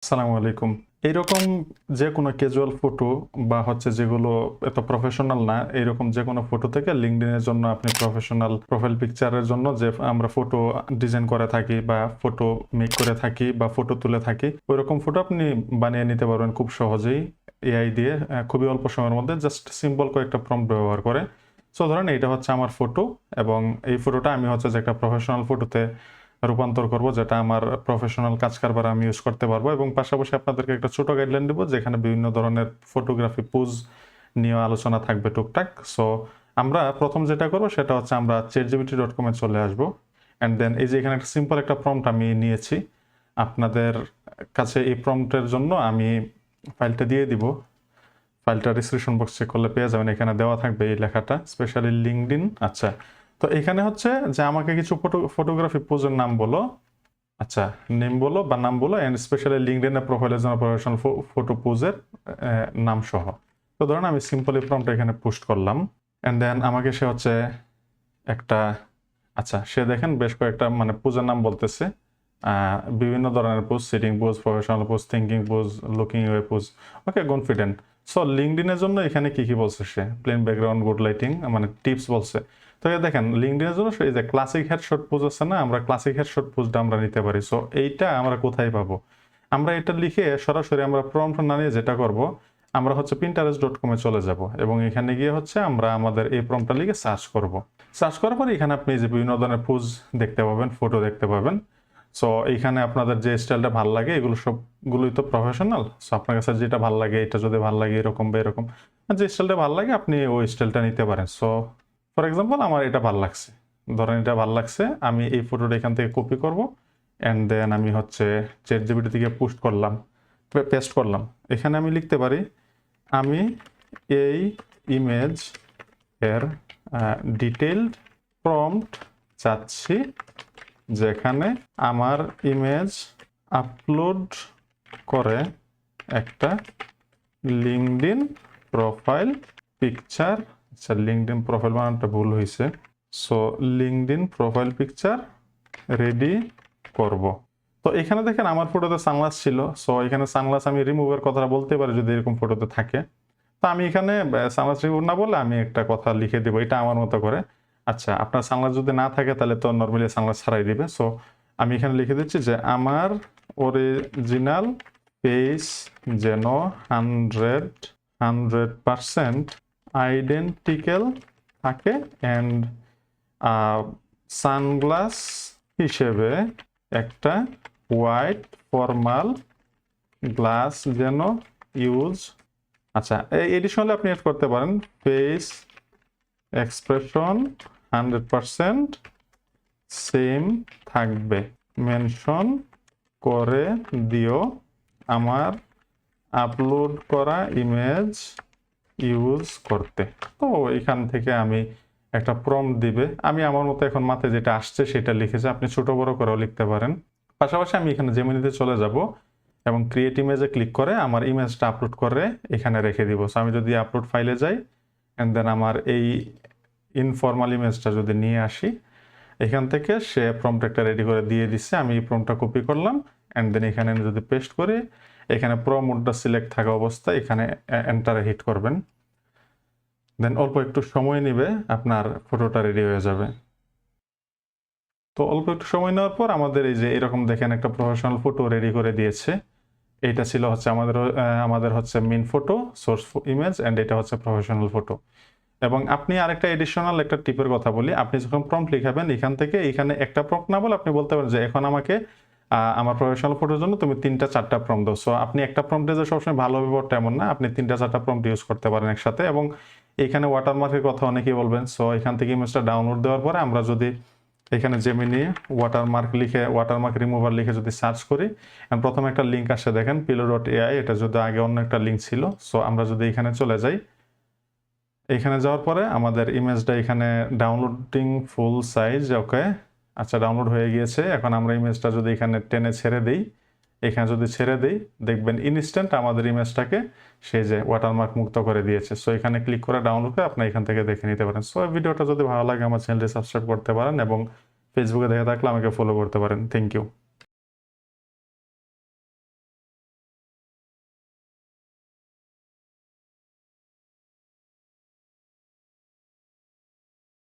আসসালামু আলাইকুম। এইরকম যে কোনো ক্যাজুয়াল ফটো বা হচ্ছে যেগুলো এত প্রফেশনাল না, এইরকম যে কোনো ফটো থেকে LinkedIn এর জন্য আপনি প্রফেশনাল প্রোফাইল পিকচারের জন্য যে আমরা ফটো ডিজাইন করে থাকি বা ফটো মেক করে থাকি বা ফটো তুলে থাকি, ওইরকম ফটো আপনি বানিয়ে নিতে পারবেন খুব সহজেই এআই দিয়ে খুবই অল্প সময়ের মধ্যে জাস্ট সিম্পল কয়েকটা প্রম্পট ব্যবহার করে। সো ধরেন এইটা হচ্ছে আমার ফটো এবং এই ফটোটা আমি হচ্ছে যে একটা প্রফেশনাল ফটোতে রূপান্তর করব, যেটা আমার প্রফেশনাল কাজ কারবার আমি ইউজ করতে পারবো এবং পাশাপাশি আপনাদেরকে একটা ছোট গাইডলাইন দিব যেখানে বিভিন্ন ধরনের ফটোগ্রাফি পোজ নিয়ে আলোচনা থাকবে টুকটাক। সো আমরা প্রথম যেটা করবো সেটা হচ্ছে আমরা ChatGPT.com এ চলে আসবো অ্যান্ড দেন এই যে এখানে একটা সিম্পল একটা প্রম্পট আমি নিয়েছি। আপনাদের কাছে এই প্রম্পটের জন্য আমি ফাইলটা দিয়ে দিব। ফাইলটা ডিসক্রিপশন বক্স চেক করলে পেয়ে যাবেন, এখানে দেওয়া থাকবে এই লেখাটা, স্পেশালি লিঙ্কডইন। আচ্ছা, তো এখানে হচ্ছে যে আমাকে কিছু ফটোগ্রাফি পোজের নাম বলো, আচ্ছা নেম বলো বা নাম বলো, এন্ড স্পেশালি লিঙ্কডইনের প্রোফাইলের জন্য প্রফেশনাল ফটো পোজের নাম সহ। তো ধরুন আমি সিম্পলি প্রম্পট এখানে পোস্ট করলাম এন্ড দেন আমাকে সে হচ্ছে একটা, আচ্ছা সে দেখেন বেশ কয়েকটা মানে পোজের নাম বলতেছে, বিভিন্ন ধরনের pose, sitting pose, professional pose, thinking pose, looking way pose, okay confident. So লিঙ্কডইনের জন্য এখানে কি কি বলছে সে, প্লেন ব্যাকগ্রাউন্ড, গুড লাইটিং, মানে টিপস বলছে। তো দেখেন লিঙ্কডইনের জন্য এই যে ক্লাসিক হেডশট পোজ আছে না, আমরা ক্লাসিক হেডশট পোজটা আমরা নিতে পারি। সো এইটা আমরা কোথায় পাবো? আমরা এটা লিখে সরাসরি আমরা প্রম্পট না নিয়ে যেটা করব, আমরা হচ্ছে Pinterest.com এ চলে যাব এবং এখানে গিয়ে হচ্ছে আমরা আমাদের এই প্রম্পটটা লিখে সার্চ করব। সার্চ করার পরে এখানে আপনি যে বিভিন্ন ধরনের পোজ দেখতে পাবেন, ফটো দেখতে পাবেন। সো এইখানে আপনাদের যে স্টাইলটা ভালো লাগে এগুলো সবগুলোই তো প্রফেশনাল। সো আপনার কাছে যেটা ভালো লাগে, এটা যদি ভালো লাগে এরকম বা এরকম, যে স্টাইলটা ভালো লাগে আপনি ওই স্টাইলটা নিতে পারেন। সো ফর এক্সাম্পল আমার এটা ভালো লাগছে, ধরেন এটা ভালো লাগছে, আমি এই ফটোটা এখান থেকে কপি করব অ্যান্ড দেন আমি হচ্ছে ChatGPT থেকে পোস্ট করলাম, পেস্ট করলাম। এখানে আমি লিখতে পারি আমি এই ইমেজ এর ডিটেইলড প্রম্পট চাচ্ছি, যেখানে আমার ইমেজ আপলোড করে একটা লিঙ্কডইন প্রোফাইল পিকচার, আচ্ছা লিঙ্কডইন প্রোফাইল বানানটা ভুল হয়েছে, so LinkedIn profile picture ready করব। তো এখানে দেখেন আমার ফটোতে সানগ্লাস ছিল, সো এখানে সানগ্লাস আমি রিমুভের কথাটা বলতে পারি যদি এরকম ফটোতে থাকে। তো আমি এখানে সানগ্লাস রিমুভ না বলে আমি একটা কথা লিখে দেবো এটা আমার মতো করে। আচ্ছা আপনার সানগ্লাস যদি না থাকে তাহলে তো নর্মালি সানগ্লাস ছাড়াই দিবে। সো আমি এখানে লিখে দিচ্ছি যে আমার অরিজিনাল পেজ যেন 100% আইডেন্টিক্যাল থাকে অ্যান্ড সানগ্লাস হিসেবে একটা হোয়াইট ফর্মাল গ্লাস যেন ইউজ, আচ্ছা এডিশনালি আপনি এড করতে পারেন ফেস এক্সপ্রেশন 100% সেম থাকবে, মেনশন করে দিও আমার আপলোড করা ইমেজ ইউজ করতে। তো এখান থেকে আমি একটা প্রম্পট দিবে, আমি আমার মতো এখন মাথায় যেটা আসছে সেটা লিখেছি, আপনি ছোট বড় করেও লিখতে পারেন। পাশাপাশি আমি এখানে জেমিনিতে চলে যাব এবং ক্রিয়েট ইমেজে ক্লিক করে আমার ইমেজটা আপলোড করে এখানে রেখে দিব। সো আমি যদি আপলোড ফাইলে যাই অ্যান্ড দেন আমার এই ইনফর্মাল ইমেজটা যদি নিয়ে আসি, এখান থেকে সে প্রম্পট একটা রেডি করে দিয়ে দিচ্ছে, আমি এই প্রম্পটটা কপি করলাম অ্যান্ড দেন এখানে যদি পেস্ট করি, এখানে প্রো মোডটা সিলেক্ট থাকা অবস্থায় এখানে এন্টারে হিট করবেন, দেন অল্প একটু সময় নেবে, আপনার ফটোটা রেডি হয়ে যাবে। তো অল্প একটু সময় নেওয়ার পর আমাদের এই যে এরকম দেখেন একটা প্রফেশনাল ফটো রেডি করে দিয়েছে। এটা ছিল হচ্ছে আমাদের হচ্ছে main photo, source image, and এটা হচ্ছে প্রফেশনাল ফটো। এবং আপনি আরেকটা এডিশনাল একটা টিপের কথা বলি, আপনি যখন প্রম্পট লিখাবেন এখান থেকে এখানে একটা প্রম্পট না বলে আপনি বলতে পারেন যে এখন আমাকে আমার প্রফেশনাল ফটোর জন্য তুমি 3টা 4টা প্রম্পট দাও। সো আপনি একটা প্রম্পটে যে সবসময় ভালো হবে তেমন না, আপনি 3টা 4টা প্রম্পট ইউজ করতে পারেন একসাথে। এবং এখানে ওয়াটারমার্কের কথা অনেকেই বলবেন, সো এখান থেকে ইমেজটা ডাউনলোড দেওয়ার পরে আমরা যদি এখানে জেমিনি ওয়াটারমার্ক লিখে, ওয়াটারমার্ক রিমুভার লিখে যদি সার্চ করি, প্রথমে একটা লিঙ্ক আসে দেখেন pillow.ai, এটা যদি আগে অন্য একটা লিঙ্ক ছিল। সো আমরা যদি এখানে চলে যাই, এখানে যাওয়ার পরে আমাদের ইমেজটা এখানে ডাউনলোডিং ফুল সাইজ, ওকে আচ্ছা ডাউনলোড হয়ে গিয়েছে। এখন আমরা ইমেজটা যদি এখানে টেনে ছেড়ে দিই, এখানে যদি ছেড়ে দিই দেখবেন ইনস্ট্যান্ট আমাদের ইমেজটাকে সেই যে ওয়াটারমার্ক মুক্ত করে দিয়েছে। সো এখানে ক্লিক করে ডাউনলোড করে আপনি এখান থেকে দেখে নিতে পারেন। সো ভিডিওটা যদি ভালো লাগে আমার চ্যানেলটি সাবস্ক্রাইব করতে পারেন এবং ফেসবুকে দেখে থাকলে আমাকে ফলো করতে পারেন। Thank you.